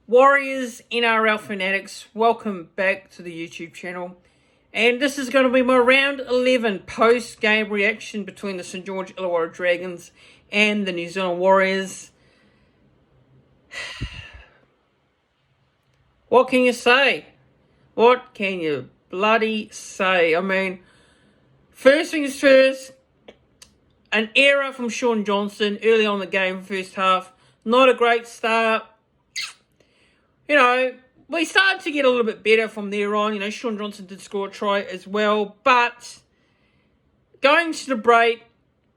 Warriors NRL fanatics, welcome back to the YouTube channel. And this is going to be my round 11 post-game reaction between the St George Illawarra Dragons and the New Zealand Warriors. What can you say? What can you bloody say? I mean, first things first, an error from Shaun Johnson early on in the game, first half. Not a great start. You know, we started to get a little bit better from there on. You know, Shaun Johnson did score a try as well. But going to the break,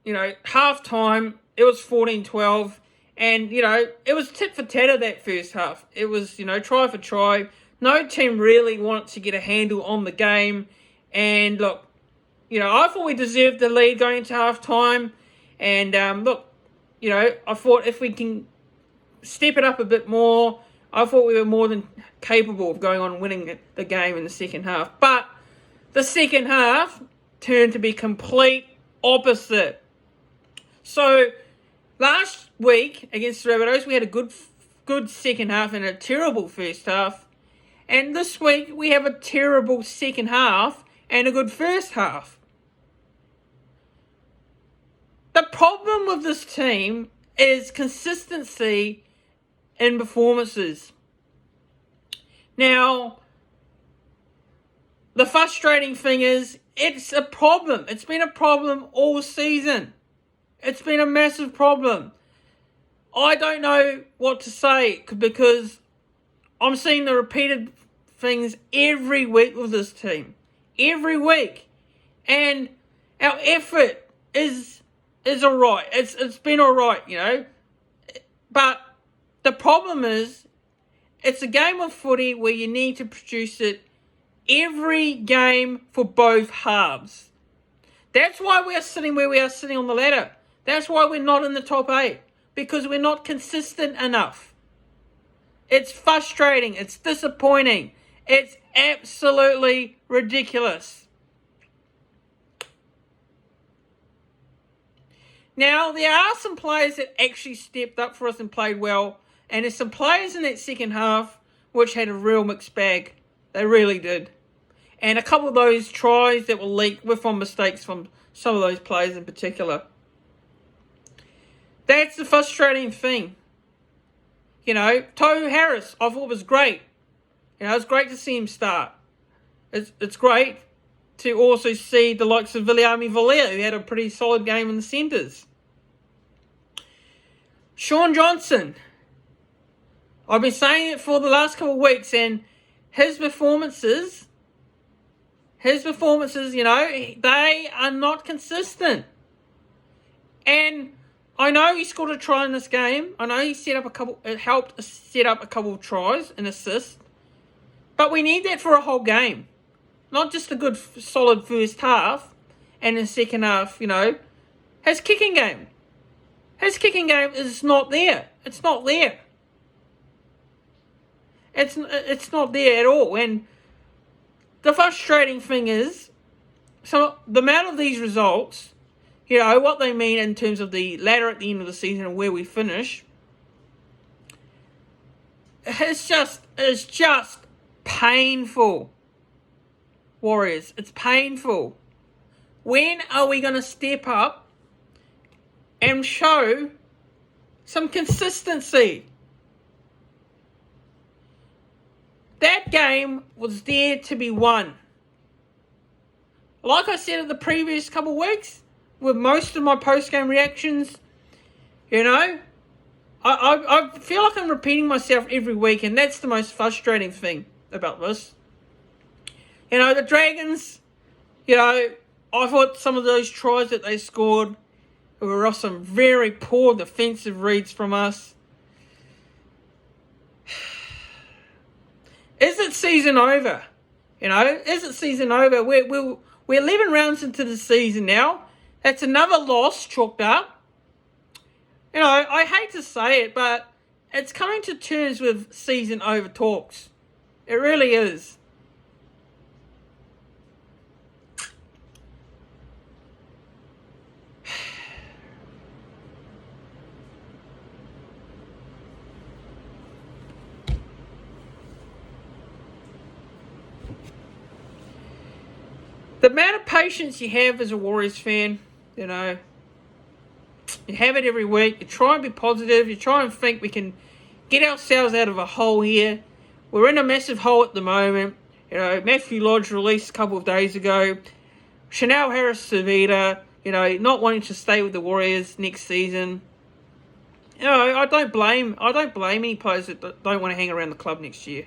you know, half-time, it was 14-12. And, you know, it was tit for tat that first half. It was, you know, try for try. No team really wanted to get a handle on the game. And, look, you know, I thought we deserved the lead going into half-time. And, look, you know, I thought if we can step it up a bit more, I thought we were more than capable of going on and winning the game in the second half. But the second half turned to be complete opposite. So last week against the Rabbitohs, we had a good second half and a terrible first half. And this week we have a terrible second half and a good first half. The problem with this team is consistency in performances. Now, the frustrating thing is, it's a problem. It's been a problem all season. It's been a massive problem. I don't know what to say because I'm seeing the repeated things every week with this team. Every week. And our effort is alright. It's been alright, you know. But the problem is, it's a game of footy where you need to produce it every game for both halves. That's why we are sitting where we are sitting on the ladder. That's why we're not in the top 8. Because we're not consistent enough. It's frustrating. It's disappointing. It's absolutely ridiculous. Now, there are some players that actually stepped up for us and played well. And there's some players in that second half which had a real mixed bag. They really did. And a couple of those tries that were leaked were from mistakes from some of those players in particular. That's the frustrating thing. You know, Tohu Harris, I thought was great. You know, it's great to see him start. It's great to also see the likes of Viliami Valia, who had a pretty solid game in the centres. Shaun Johnson. I've been saying it for the last couple of weeks, and his performances, you know, they are not consistent. And I know he scored a try in this game. I know he helped set up a couple of tries and assists. But we need that for a whole game. Not just a good, solid first half and the second half, you know. His kicking game is not there. It's not there. It's not there at all. And the frustrating thing is, so the amount of these results, you know, what they mean in terms of the ladder at the end of the season and where we finish, it's just painful. Warriors, it's painful. When are we going to step up and show some consistency? That game was there to be won. Like I said in the previous couple of weeks, with most of my post-game reactions, you know, I feel like I'm repeating myself every week, and that's the most frustrating thing about this. You know, the Dragons, you know, I thought some of those tries that they scored were off some very poor defensive reads from us. Is it season over? You know, is it season over? We're 11 rounds into the season now. That's another loss chalked up. You know, I hate to say it, but it's coming to terms with season over talks. It really is. the amount of patience you have as a Warriors fan, you know, you have it every week. You try and be positive. You try and think we can get ourselves out of a hole here. We're in a massive hole at the moment. You know, Matthew Lodge released a couple of days ago. Chanel Harris-Savita, you know, not wanting to stay with the Warriors next season. You know, I don't blame any players that don't want to hang around the club next year.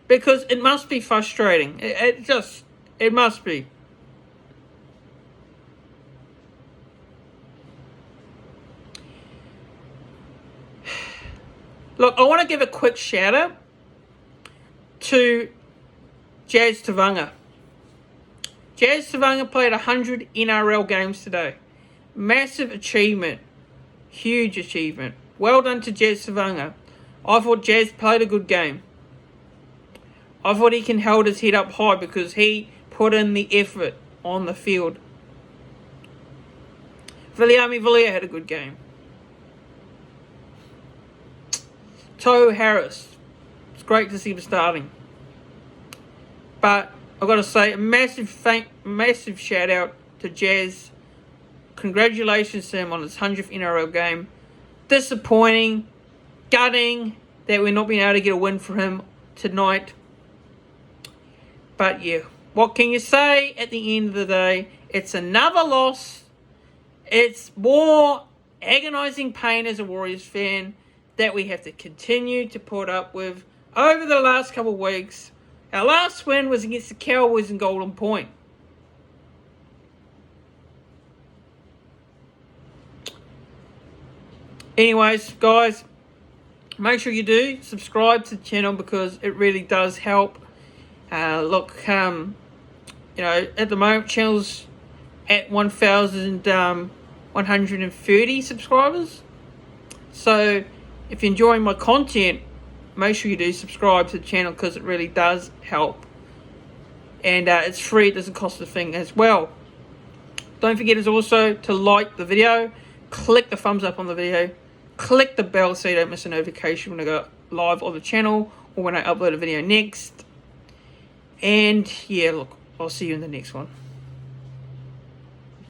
Because it must be frustrating. It must be. Look, I want to give a quick shout out to Jazz Tavanga. Jazz Tavanga played 100 NRL games today. Massive achievement. Huge achievement. Well done to Jazz Tavanga. I thought Jazz played a good game. I thought he can hold his head up high because he put in the effort on the field. Viliami Villia had a good game. Tohu Harris. It's great to see him starting. But I've got to say, a massive shout out to Jazz. Congratulations to him on his 100th NRL game. Disappointing, gutting that we're not being able to get a win for him tonight. But yeah, what can you say at the end of the day? It's another loss. It's more agonising pain as a Warriors fan that we have to continue to put up with over the last couple of weeks. Our last win was against the Cowboys in Golden Point. Anyways, guys, make sure you do subscribe to the channel because it really does help. Look, you know, at the moment, channel's at 1,130 subscribers. So, if you're enjoying my content, make sure you do subscribe to the channel because it really does help. And it's free, it doesn't cost a thing as well. Don't forget as also to like the video, click the thumbs up on the video, click the bell so you don't miss a notification when I go live on the channel or when I upload a video next. And yeah, look, I'll see you in the next one.